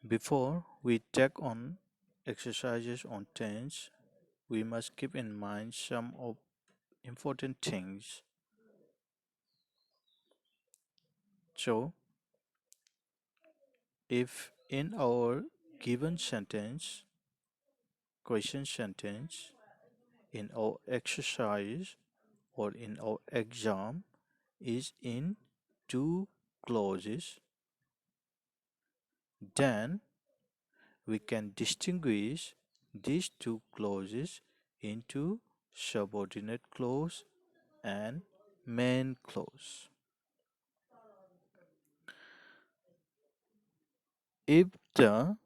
Before we take on exercises on tense, we must keep in mind some of important things. So, if in our given sentence, question sentence, in our exercise or in our exam is in two clauses, then we can distinguish these two clauses into subordinate clause and main clause. If the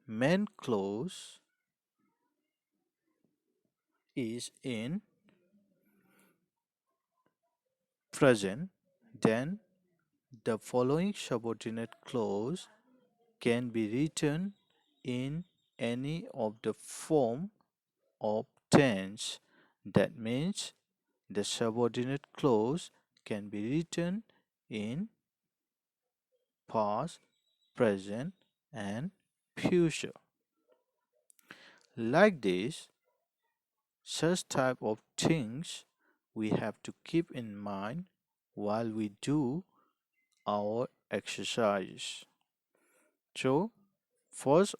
main clause is in present, then the following subordinate clause can be written in any of the form of tense. That means the subordinate clause can be written in past, present, and future. Like this, such type of things we have to keep in mind while we do our exercise. So, first,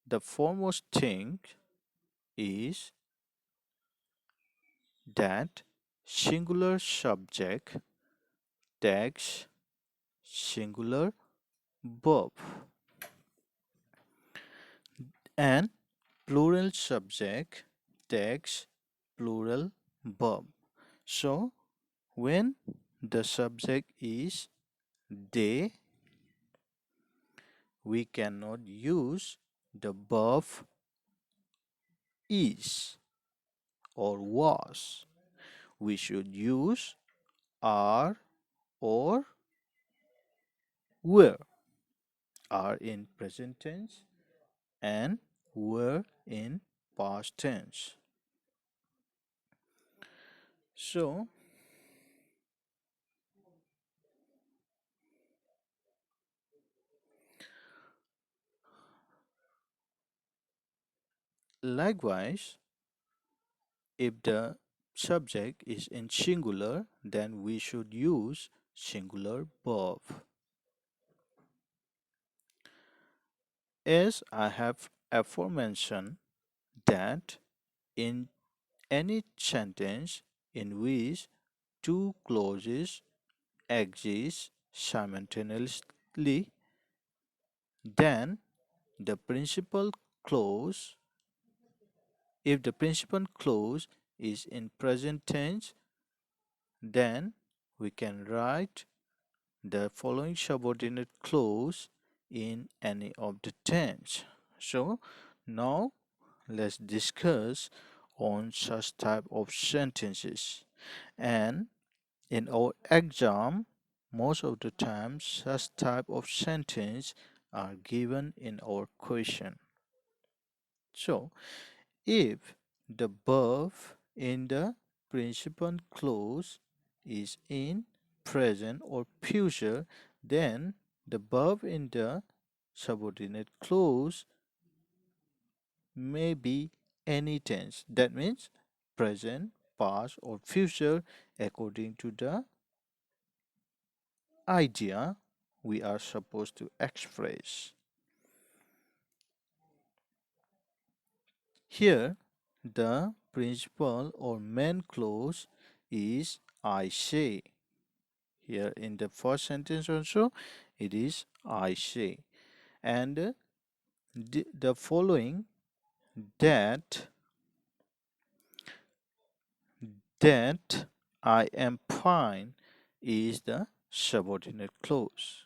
the foremost thing is that singular subject takes singular verb and plural subject takes plural verb. So, when the subject is they, we cannot use the verb is or was. We should use are or were. Are in present tense and were in past tense. So, likewise, if the subject is in singular, then we should use singular verb. As I have aforementioned that in any sentence in which two clauses exist simultaneously, then the principal clause, if the principal clause is in present tense, then we can write the following subordinate clause in any of the tense. So now let's discuss on such type of sentences. And in our exam, most of the time such type of sentence are given in our question. So if the verb in the principal clause is in present or future, then the verb in the subordinate clause may be any tense. That means present, past, or future according to the idea we are supposed to express. Here, the principal or main clause is I say. Here in the first sentence also, it is I say. And the following that that I am fine is the subordinate clause.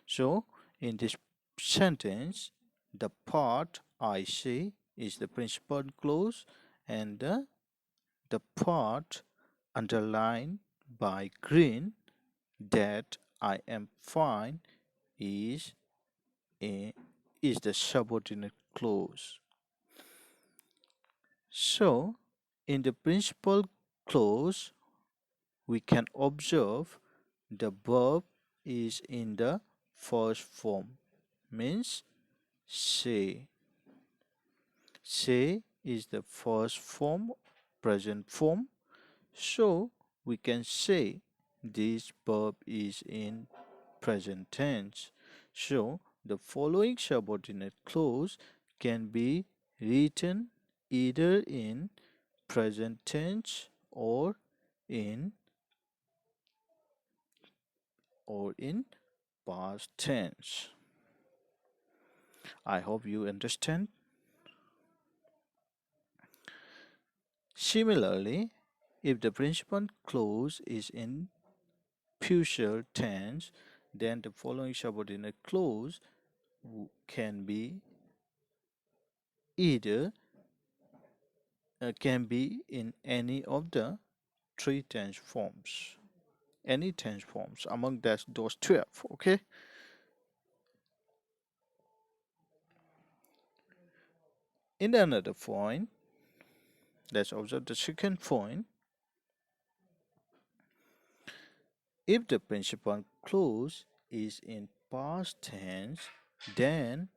So in this sentence, the part I say is the principal clause and the part underlined by green that I am fine is a, is the subordinate clause. So in the principal clause we can observe the verb is in the first form means say. Say is the first form, present form. So we can say this verb is in present tense. So the following subordinate clause can be written either in present tense in or in past tense. I hope you understand. Similarly, if the principal clause is in future tense, then the following subordinate clause can be either can be in any of the three tense forms, any tense forms among those 12. Okay, in another point, let's observe the second point. If the principal clause is in past tense, then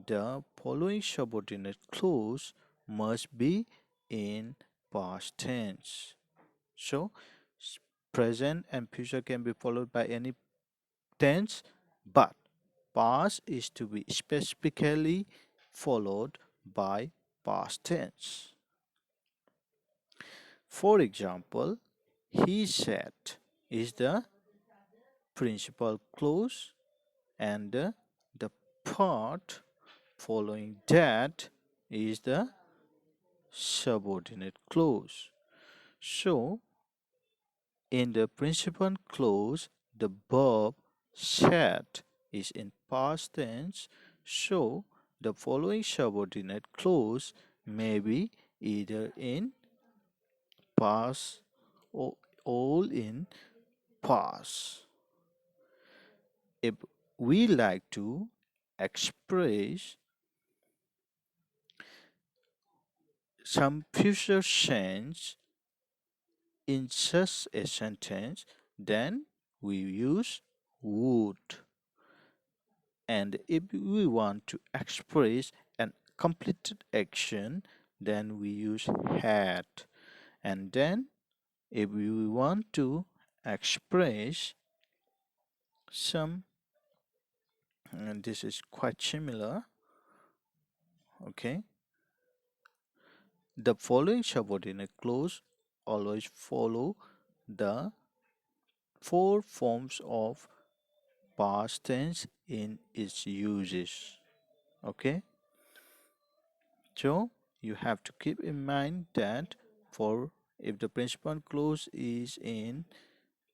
the following subordinate clause must be in past tense. So, present and future can be followed by any tense, but past is to be specifically followed by past tense. For example, he said is the principal clause and the part following that is the subordinate clause. So, in the principal clause, the verb said is in past tense, so the following subordinate clause may be either in past or all in past. If we like to express some future tense in such a sentence, then we use would. And if we want to express an completed action, then we use had. And then if we want to express some, and this is quite similar, okay, the following subordinate clause always follow the four forms of past tense in its uses. Okay, so you have to keep in mind that for if the principal clause is in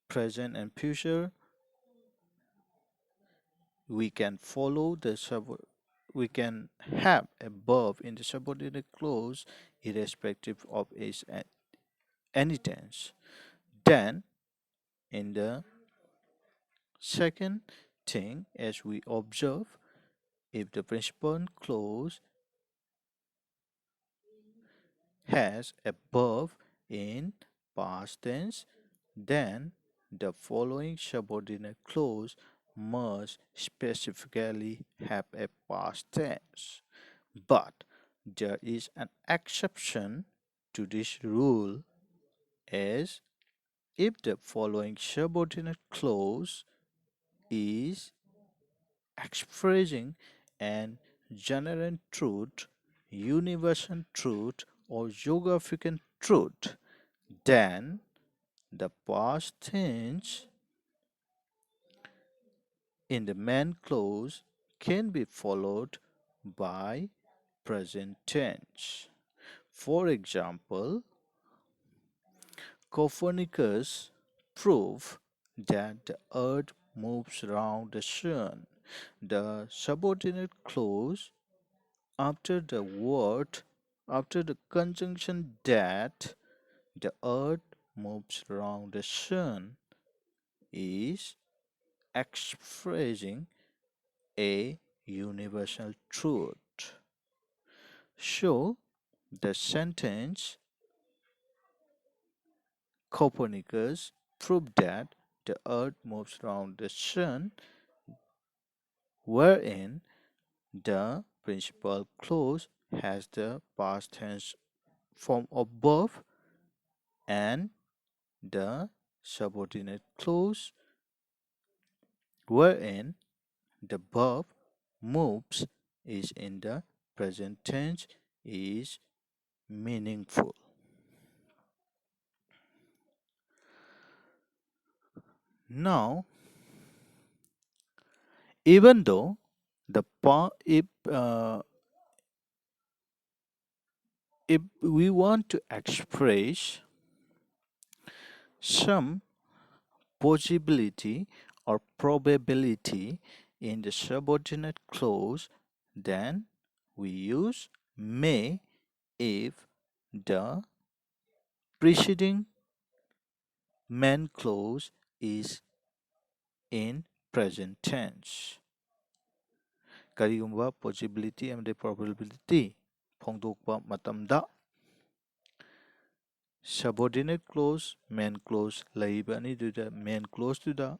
present and future, we can follow the we can have a verb in the subordinate clause irrespective of its any tense. Then in the second thing, as we observe, if the principal clause has a verb in past tense, then the following subordinate clause must specifically have a past tense. But there is an exception to this rule as if the following subordinate clause is expressing an general truth, universal truth, or geographical truth, then the past tense in the main clause can be followed by present tense. For example, Copernicus proved that the earth moves around the sun. The subordinate clause after the word, after the conjunction that the earth moves around the sun is expressing a universal truth. So, the sentence Copernicus proved that the earth moves around the sun wherein the principal clause has the past tense form of verb and the subordinate clause wherein the verb moves is in the present tense is meaningful. Now, even though the if we want to express some possibility or probability in the subordinate clause, then we use may if the preceding main clause is in present tense. ꯀꯔꯤꯒꯨꯝꯕ possibility ꯑꯃꯗꯤ probability ꯐꯣꯡꯗꯣꯛꯄ ꯃꯇꯝꯗ subordinate clause main clause ꯂꯩꯔꯤꯕ ꯑꯅꯤꯗꯨꯗ main clause ꯇꯨꯗ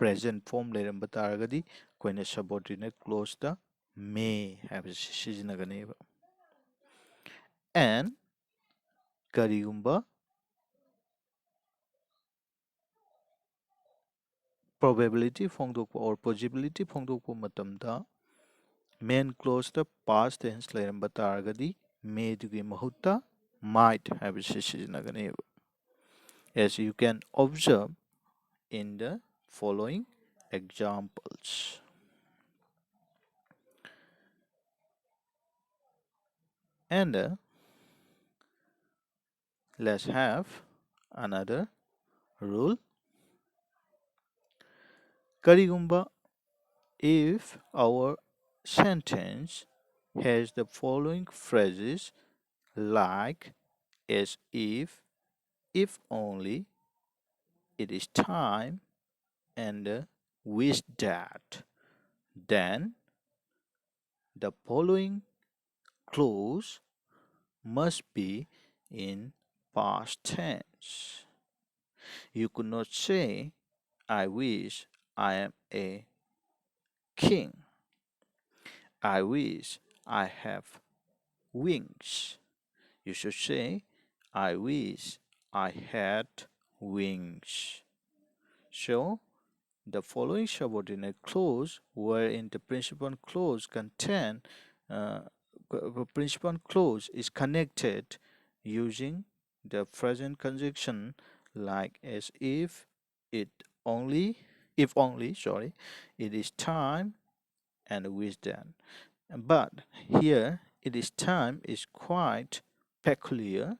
present form ꯂꯩꯔꯝꯕ ꯇꯥꯔꯒꯗꯤ ꯑꯩꯈꯣꯏꯅ subordinate clause ꯗ may ꯍꯥꯏꯕꯁꯤ ꯁꯤꯖꯤꯟꯅꯒꯅꯦꯕ and ꯀꯔꯤꯒꯨꯝꯕ probability ꯐꯣꯡꯗꯣꯛꯄ or possibility ꯐꯣꯡꯗꯣꯛꯄ ꯃꯇꯝꯗ main clause ꯗ past tense ꯂꯩꯔꯝꯕ ꯇꯥꯔꯒꯗꯤ may ꯗꯨꯒꯤ ꯃꯍꯨꯠꯇ might ꯍꯥꯏꯕꯁꯤ ꯁꯤꯖꯤꯟꯅꯒꯅꯦꯕ as you can observe in the following examples. And let's have another rule. Karigumba, if our sentence has the following phrases like as if only, it is time, and wish that, then the following clause must be in past tense. You could not say, I wish I am a king. I wish I have wings. You should say, I wish I had wings. So, the following subordinate clause, wherein the principal clause principal clause is connected using the present conjunction like as it only, if only, sorry, it is time and wisdom. But here it is time is quite peculiar.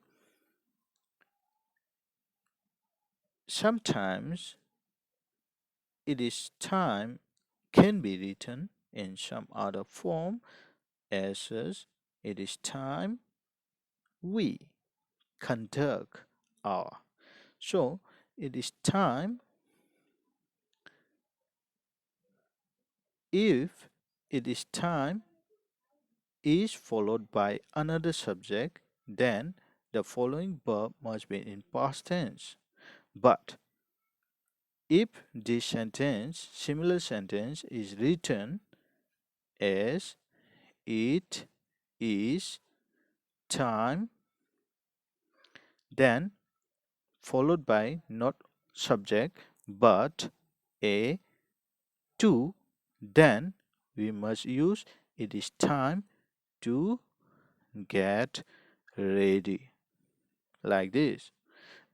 Sometimes it is time can be written in some other form as it is time we conduct our. So it is time if it is time is followed by another subject, then the following verb must be in past tense. But if this sentence, similar sentence, is written as it is time, then followed by not subject but a to, then we must use it is time to get ready. Like this.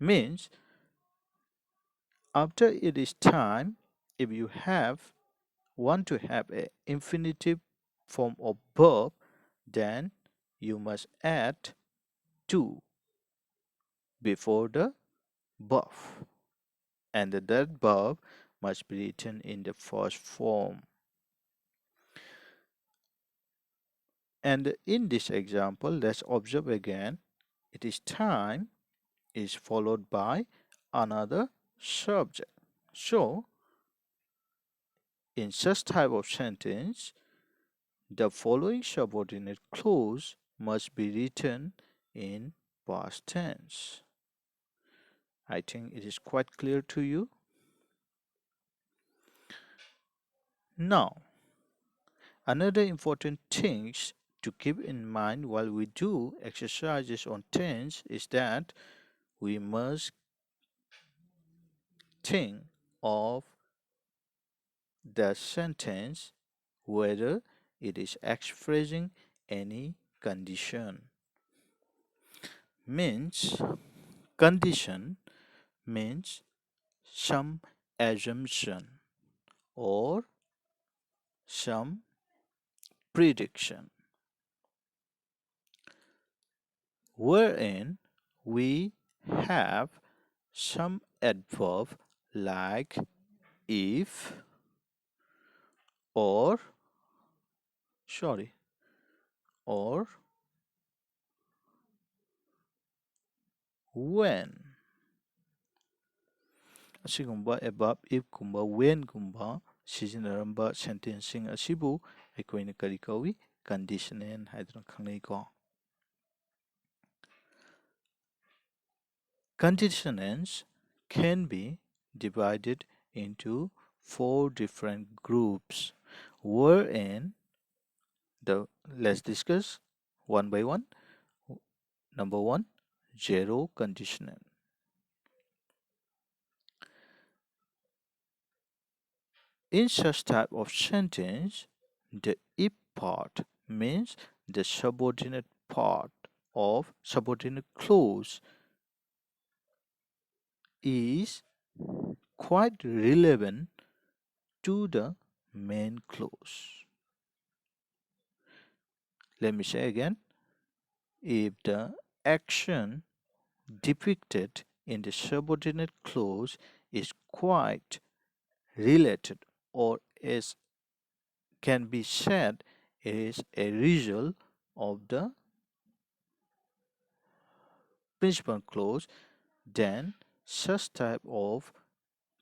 Means after it is time, if you want to have a infinitive form of verb, then you must add to before the verb, and that verb must be written in the first form. And in this example, let's observe again. It is time is followed by another subject. So, in such type of sentence, the following subordinate clause must be written in past tense. I think it is quite clear to you. Now, Another important thing to keep in mind while we do exercises on tense is that we must think of the sentence whether it is expressing any condition. Means condition means some assumption or some prediction wherein we have some adverb like if or sorry or when ꯑꯁꯤꯒꯨꯝꯕ above if ꯒꯨꯝꯕ when ꯒꯨꯝꯕ ꯁꯤꯖꯤꯟꯅꯔꯝꯕ ꯁꯦꯟꯇꯦꯟꯁꯁꯤꯡ ꯑꯁꯤꯕꯨ ꯑꯩꯈꯣꯏꯅ ꯀꯔꯤ ꯀꯧꯏ conditional ꯍꯥꯏꯗꯨꯅ ꯈꯪꯅꯩꯀꯣ conditionals can be divided into four different groups wherein let's discuss one by one. Number one, zero conditional. In such type of sentence, the if part means the subordinate part of subordinate clause is quite relevant to the main clause. Let me say again, if the action depicted in the subordinate clause is quite related or is can be said is a result of the principal clause, then such type of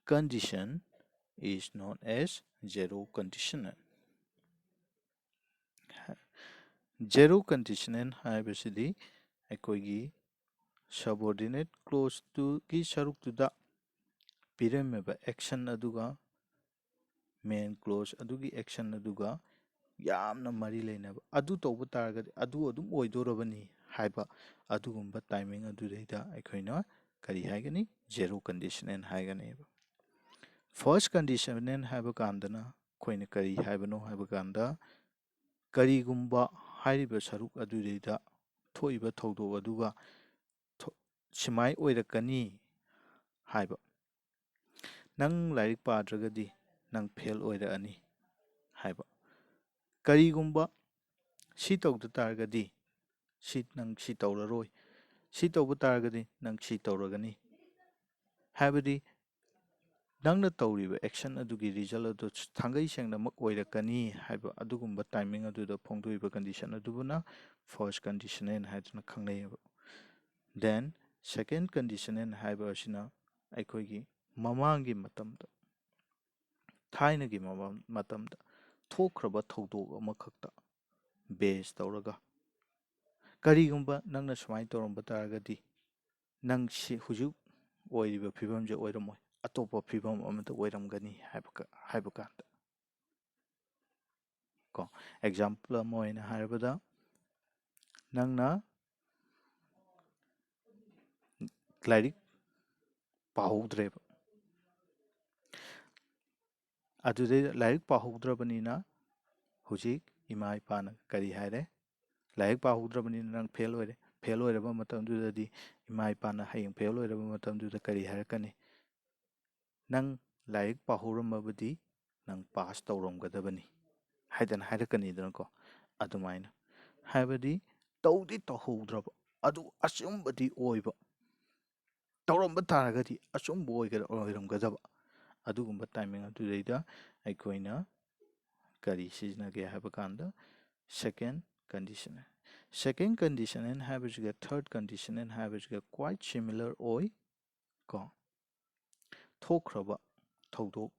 condition is known as zero conditional. Zero conditional haibasidi aikoigi subordinate clause to ki saruk to da piremeba action aduga main clause adugi action aduga yamna mari leinaba adu tawba taragadi adu adum oidorabani haiba adugumba timing adudaida aikoina kari haigani zero conditional haigani. First conditional haiba kandana koina kari haibano haiba kanda karigumba hairiba saruk adudaida thoiba thawdok aduga simai oirakani haiba nang lairik padragadi nang fail oirani haiba karigumba si tawda taragadi si nang si tawraroi si tawba taragadi nang si tawragani haibadi nangna tawriba action adugi result adu thangai sengnamak oirakani haiba adugumba timing aduda phongdoiba condition adubuna first conditional haiduna khangnayaba. Then second conditional haiba asina aikoigi mamangi matamda thainagi matamda thokraba thawdok amakhakta base tawraga karigumba nangna sumai tawramba taragadi nang si hujuk oiriba phibamje oiramoy atopa phibam amata oiramgani haiba kanda ko example ama oina haibada nangna lairik pahudreba adude lairik pahudраbanina hujik ima ipana kari haire lairik pahudраbanina nang fail oiraba matamdudadi ima ipana hayeng fail oiraba matamduda kari hairakani nang lairik pahuramabadi nang pass tawramgadabani haidana hairakani danako adumaina haibadi tawdi tawhoudraba adu achumbadi oiba tawramba taragadi achumba oiramgadaba adugumba timing adudaida aikoina kari sizinage haiba kanda second conditional. Second conditional haibasiga third conditional haibasiga quite similar oi ko thokraba thawdok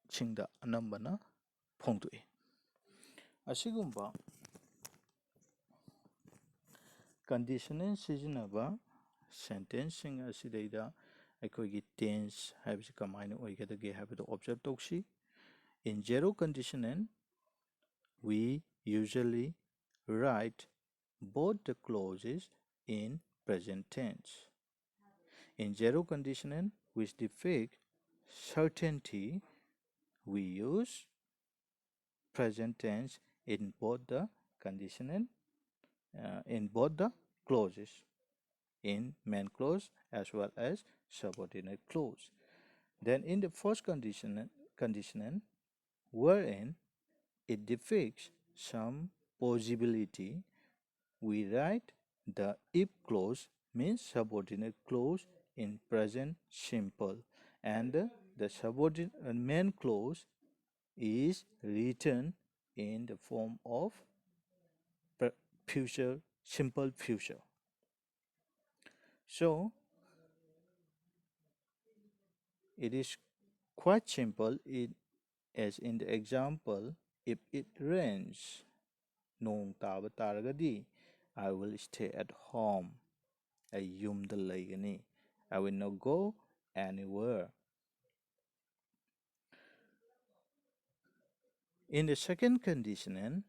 singda anambana phongdoi asigumba conditional sizinaba sentence sing asidaida aikoigi tense haibasi kamaina oigadage haibado observe tawsi in zero conditional we usually write both the clauses in present tense. In zero conditional, which depict certainty, we use present tense in both the conditional, in both the clauses, in main clause as well as subordinate clause. Then in the first conditional, wherein it depicts some possibility, we write the if clause means subordinate clause in present simple, and the subordinate main clause is written in the form of future, simple future. So it is quite simple, as in the example, if it rains, nong taba taragadi, I will stay at home. ꯑꯩ ꯌꯨꯝꯗ ꯂꯩꯒꯅꯤ. I will not go anywhere. In the second condition,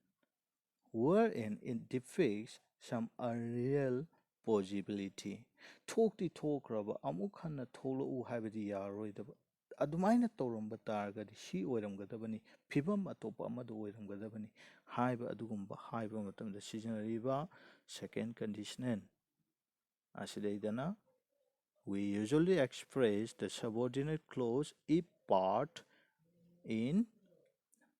wherein it depicts some unreal possibility, ꯊꯣꯛꯇꯤ ꯊꯣꯛꯈ꯭ꯔꯕ ꯑꯃꯨꯛ ꯍꯟꯅ ꯊꯣꯛꯂꯛꯎ ꯍꯥꯏꯕꯗꯤ ꯌꯥꯔꯣꯏꯗꯕ, ꯑꯗꯨꯃꯥꯏꯅ ꯇꯧꯔꯝꯕ ꯇꯥꯔꯒꯗꯤ ꯁꯤ ꯑꯣꯏꯔꯝꯒꯗꯕꯅꯤ, ꯐꯤꯕꯝ ꯑꯇꯣꯞꯄ ꯑꯃꯗ ꯑꯣꯏꯔꯝꯒꯗꯕꯅꯤ ꯍꯥꯏꯕ ꯑꯗꯨꯒꯨꯝꯕ ꯍꯥꯏꯕ ꯃꯇꯝꯗ ꯁꯤꯖꯤꯟꯅꯔꯤꯕ second conditional ꯑꯁꯤꯗꯩꯗꯅ we usually express the subordinate clause if part in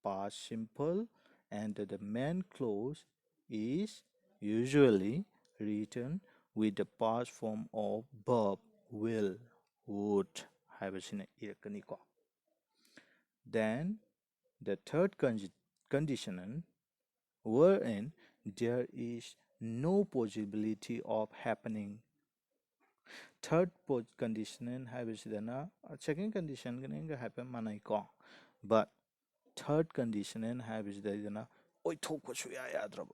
past simple, and the main clause is usually written with the past form of verb will, would 하이버시는 이렇게니까. Then the third condition, wherein there is no possibility of happening. Third condition 하이버시다나 second condition 그는 happen 만나이까. But third condition 하이버시다나 어이토고 수야 야드러버.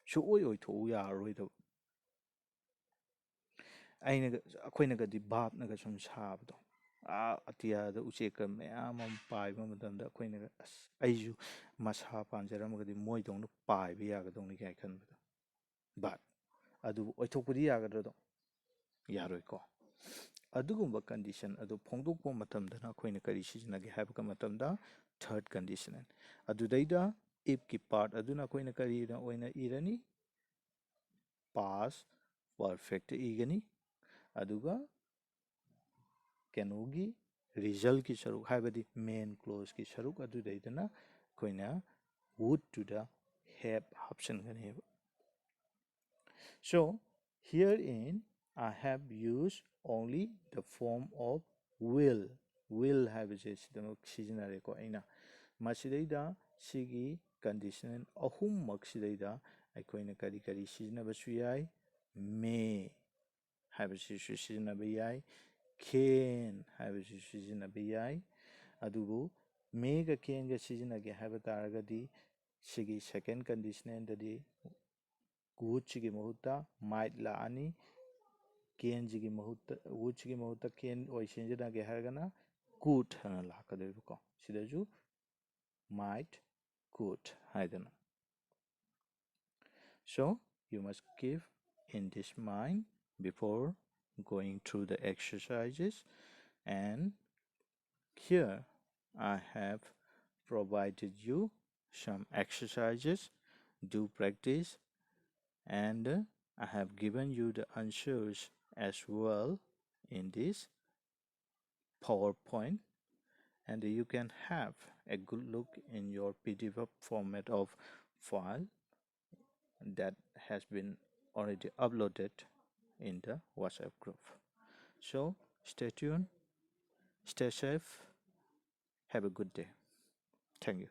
수오이 어이토고 야로이더. ꯑꯩꯈꯣꯏꯅꯒꯗꯤ ꯚꯥꯞꯅꯒ ꯁꯨꯝ ꯁꯥꯕꯗꯣ, ꯑꯇꯤꯌꯥꯗ ꯎꯆꯦꯛꯀ ꯃꯌꯥꯝ ꯑꯃ ꯄꯥꯏꯕ ꯃꯇꯝꯗ ꯑꯩꯈꯣꯏꯅꯒ ꯑꯁ ꯑꯩꯁꯨ ꯃꯁꯥ ꯄꯥꯟꯖꯔꯝꯃꯒꯗꯤ ꯃꯣꯏꯗꯧꯅ ꯄꯥꯏꯕ ꯌꯥꯒꯗꯧꯅꯤ ꯀꯥꯏ ꯈꯟꯕꯗꯣ. ꯕꯠ ꯑꯗꯨꯕꯨ ꯑꯣꯏꯊꯣꯛꯄꯗꯤ ꯌꯥꯒꯗ꯭ꯔꯗꯣ? ꯌꯥꯔꯣꯏꯀꯣ. ꯑꯗꯨꯒꯨꯝꯕ ꯀꯟꯗꯤꯁꯟ ꯑꯗꯨ ꯐꯣꯡꯗꯣꯛꯄ ꯃꯇꯝꯗꯅ ꯑꯩꯈꯣꯏꯅ ꯀꯔꯤ ꯁꯤꯖꯤꯟꯅꯒꯦ ꯍꯥꯏꯕ ꯃꯇꯝꯗ ꯊꯔꯠ ꯀꯟꯗꯤꯁꯟ. ꯑꯗꯨꯗꯩꯗ ꯏꯐꯀꯤ ꯄꯥꯔꯠ ꯑꯗꯨꯅ ꯑꯩꯈꯣꯏꯅ ꯀꯔꯤꯅ ꯑꯣꯏꯅ ꯏꯔꯅꯤ? Pass perfect ꯏꯒꯅꯤ. ꯑꯗꯨꯒ ꯀꯩꯅꯣꯒꯤ ꯔꯤꯖꯜꯀꯤ ꯁꯔꯨꯛ ꯍꯥꯏꯕꯗꯤ ꯃꯦꯟ ꯀ꯭ꯂꯣꯖꯀꯤ ꯁꯔꯨꯛ ꯑꯗꯨꯗꯩꯗꯅ ꯑꯩꯈꯣꯏꯅ would to the have ꯍꯥꯞꯆꯤꯟꯒꯅꯦꯕ. So herein I have used only the form of will. Will 하이버제 시ꯗꯃꯛ 시ꯖꯤꯟꯅꯔꯦꯀꯣ ꯑꯩꯅ. ꯃꯁꯤꯗꯩꯗ ꯁꯤꯒꯤ ꯀꯟꯗꯤꯁꯅꯦꯜ ꯑꯍꯨꯝꯃꯛꯁꯤꯗꯩꯗ ꯑꯩꯈꯣꯏꯅ ꯀꯔꯤ ꯀꯔꯤ ꯁꯤꯖꯤꯟꯅꯕꯁꯨ ꯌꯥꯏ? may 하이버시ꯁꯨ 시즌나베 야이, can 하이버시수 시즌나베 야이. 아두고 메가 can가 시즌나게 하이버 따라가디 시기 second condition에다디 would 모हु타 might 라아니, can 지기 모हु타 would 모हु타 can 오이신지나게 하거나 could 하나 라카데고 시다주 might, could 하이드나. So you must keep in this mind before going through the exercises, and here I have provided you some exercises. Do practice, and I have given you the answers as well in this PowerPoint, and you can have a good look in your PDF format of file that has been already uploaded in the WhatsApp group. So stay tuned, stay safe, have a good day. Thank you.